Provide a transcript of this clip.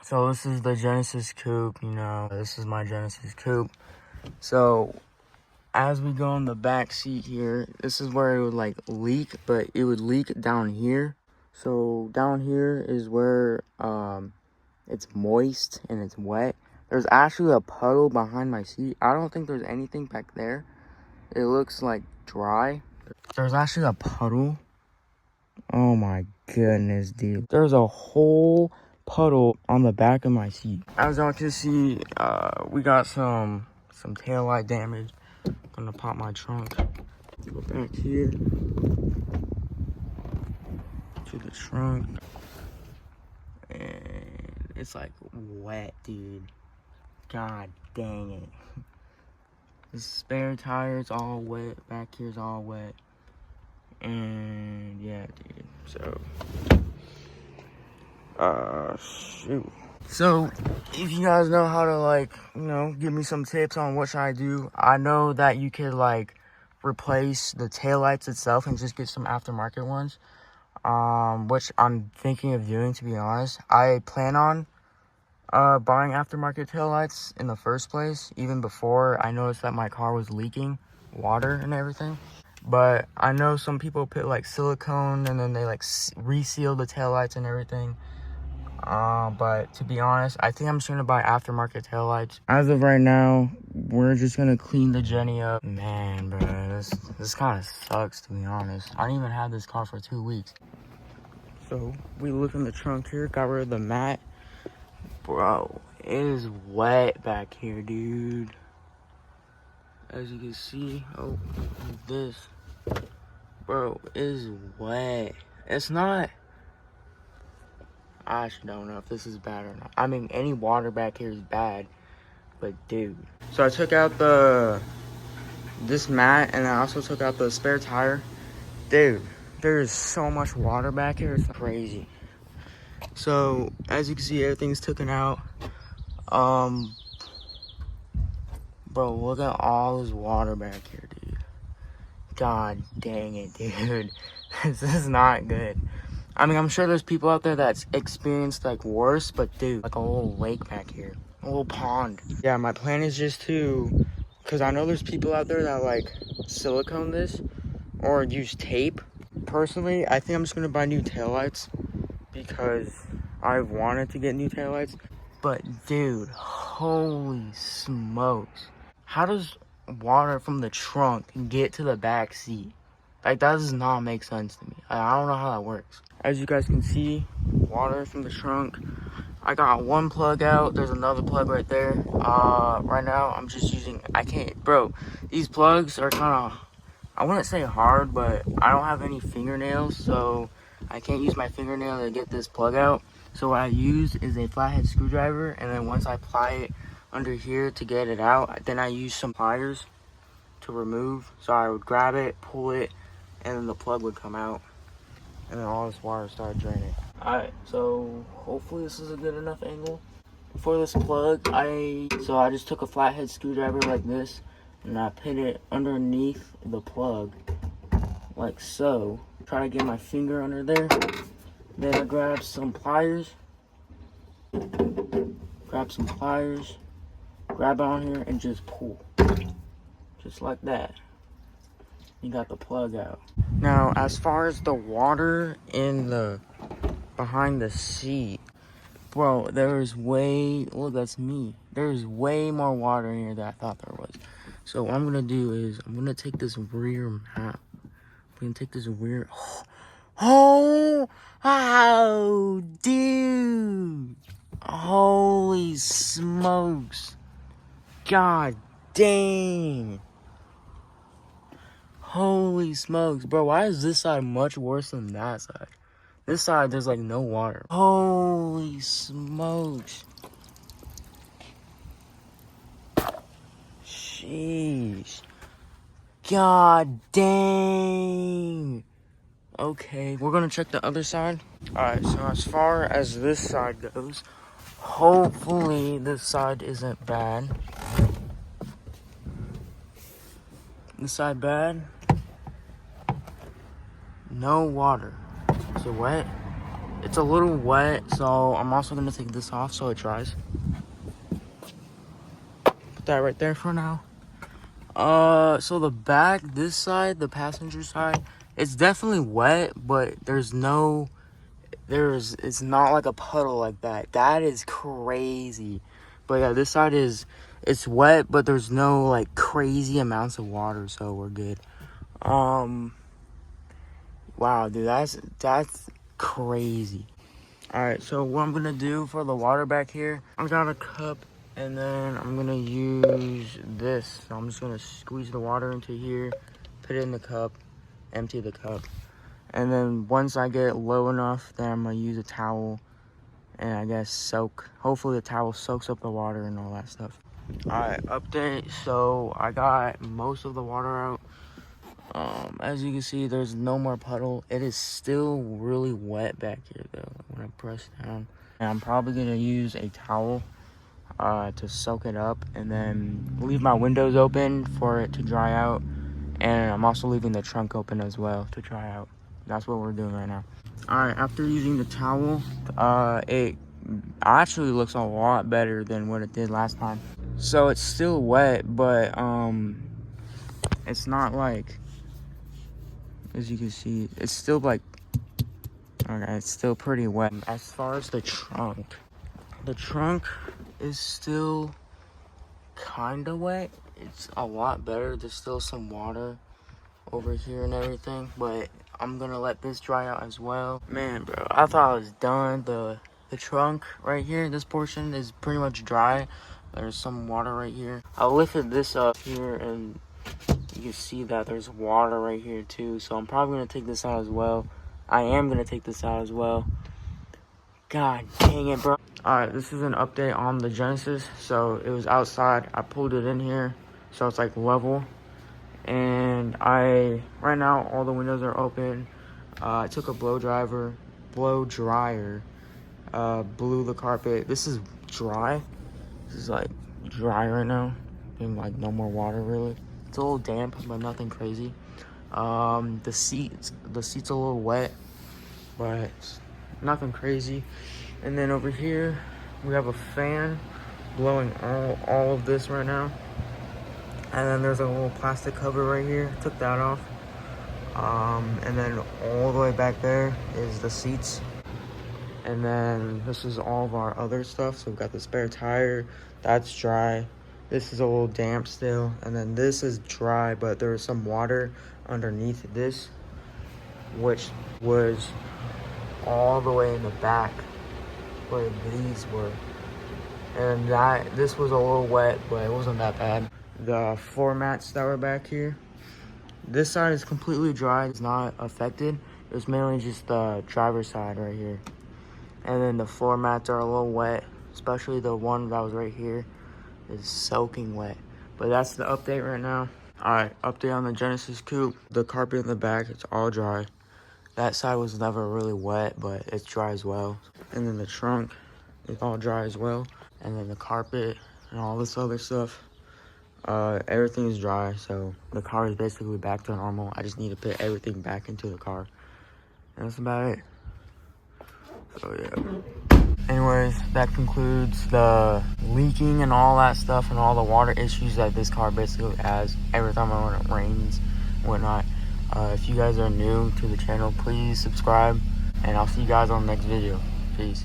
So this is the Genesis Coupe, you know, this is my Genesis Coupe. So as we go in the back seat here, this is where it would like leak, but it would leak down here. So down here is where it's moist and it's wet. There's actually a puddle behind my seat. I don't think there's anything back there. It looks like dry. There's actually a puddle. Oh my goodness, dude. There's a whole puddle on the back of my seat. As y'all can see, we got some taillight damage. I'm gonna pop my trunk. Go back here to the trunk. And it's like wet, dude. God dang it. The spare tire's all wet. Back here's all wet. And yeah, dude. So shoot. So if you guys know how to, like, you know, give me some tips on what should I do. I know that you could like replace the taillights itself and just get some aftermarket ones, which I'm thinking of doing, to be honest. I plan on buying aftermarket taillights in the first place, even before I noticed that my car was leaking water and everything. But I know some people put like silicone and then they like reseal the taillights and everything. But to be honest, I think I'm just gonna buy aftermarket taillights. As of right now, we're just gonna clean the Jenny up. Man, bro, this kind of sucks, to be honest. I didn't even have this car for 2 weeks. So we look in the trunk here, got rid of the mat. Bro, it is wet back here, dude. As you can see, oh, this. Bro, it is wet. It's not... I actually don't know if this is bad or not. I mean, any water back here is bad, but dude. So I took out this mat, and I also took out the spare tire. Dude, there is so much water back here, it's crazy. So as you can see, everything's taken out. Bro, look at all this water back here, dude. God dang it, dude. This is not good. I mean, I'm sure there's people out there that's experienced like worse, but dude, like a little lake back here, a little pond. Yeah, my plan is just to, because I know there's people out there that like silicone this or use tape. Personally, I think I'm just gonna buy new taillights because I've wanted to get new taillights. But dude, holy smokes. How does water from the trunk get to the back seat? Like, that does not make sense to me. I don't know how that works. As you guys can see, water from the trunk. I got one plug out. There's another plug right there. Right now, I'm just using, bro, these plugs are kind of, I wouldn't say hard, but I don't have any fingernails, so I can't use my fingernail to get this plug out. So what I use is a flathead screwdriver, and then once I apply it under here to get it out, then I use some pliers to remove. So I would grab it, pull it, and then the plug would come out, and then all this water started draining. Alright, so hopefully this is a good enough angle. For this plug, I just took a flathead screwdriver like this, and I put it underneath the plug, like so. Try to get my finger under there. Then I grab some pliers. Grab it on here, and just pull. Just like that. You got the plug out. Now, as far as the water in the behind the seat, bro, there's that's me. There's way more water in here than I thought there was. So what I'm gonna do is I'm gonna take this rear map. I'm gonna take this rear. Oh, dude! Holy smokes! God dang! Holy smokes, bro, why is this side much worse than that side? This side, there's like no water. Holy smokes. Sheesh. God dang. Okay, we're gonna check the other side. Alright, so as far as this side goes, hopefully this side isn't bad. This side bad. No water. Is it wet? It's a little wet, so I'm also gonna take this off so it dries. Put that right there for now. So the back, this side, the passenger side, it's definitely wet, but it's not like a puddle like that. That is crazy. But yeah, this side it's wet, but there's no like crazy amounts of water, so we're good. Wow, dude, that's crazy. All right, so what I'm gonna do for the water back here, I got a cup, and then I'm gonna use this. So I'm just gonna squeeze the water into here, put it in the cup, empty the cup, and then once I get low enough, then I'm gonna use a towel and I guess soak. Hopefully the towel soaks up the water and all that stuff. All right, update. So I got most of the water out. As you can see, there's no more puddle. It is still really wet back here though when I press down. And I'm probably gonna use a towel to soak it up and then leave my windows open for it to dry out. And I'm also leaving the trunk open as well to dry out. That's what we're doing right now. All right, after using the towel, it actually looks a lot better than what it did last time. So it's still wet, but it's not like, as you can see, it's still like, okay, it's still pretty wet. As far as the trunk is still kind of wet. It's a lot better. There's still some water over here and everything, but I'm gonna let this dry out as well. Man, bro, I thought I was done. The trunk right here, this portion is pretty much dry. There's some water right here. I lifted this up here and you can see that there's water right here too, so I'm probably gonna take this out as well. I am gonna take this out as well. God dang it, bro. All right, this is an update on the Genesis. So it was outside. I pulled it in here, so it's like level. And right now all the windows are open. I took a blow dryer, blew the carpet. This is dry. This is like dry right now, and like no more water really. It's a little damp, but nothing crazy. The seat's a little wet, but nothing crazy. And then over here we have a fan blowing all of this right now. And then there's a little plastic cover right here. Took that off. And then all the way back there is the seats. And then this is all of our other stuff. So we've got the spare tire. That's dry. This is a little damp still. And then this is dry, but there is some water underneath this, which was all the way in the back where these were. And this was a little wet, but it wasn't that bad. The floor mats that were back here, this side is completely dry. It's not affected. It's mainly just the driver's side right here. And then the floor mats are a little wet, especially the one that was right here is soaking wet. But that's the update right now. All right, update on the Genesis Coupe. The carpet in the back, it's all dry. That side was never really wet, but it's dry as well. And then the trunk is all dry as well. And then the carpet and all this other stuff, everything is dry. So the car is basically back to normal. I just need to put everything back into the car. And that's about it. So yeah. Anyways, that concludes the leaking and all that stuff and all the water issues that this car basically has every time when it rains and whatnot. If you guys are new to the channel, please subscribe, and I'll see you guys on the next video. Peace.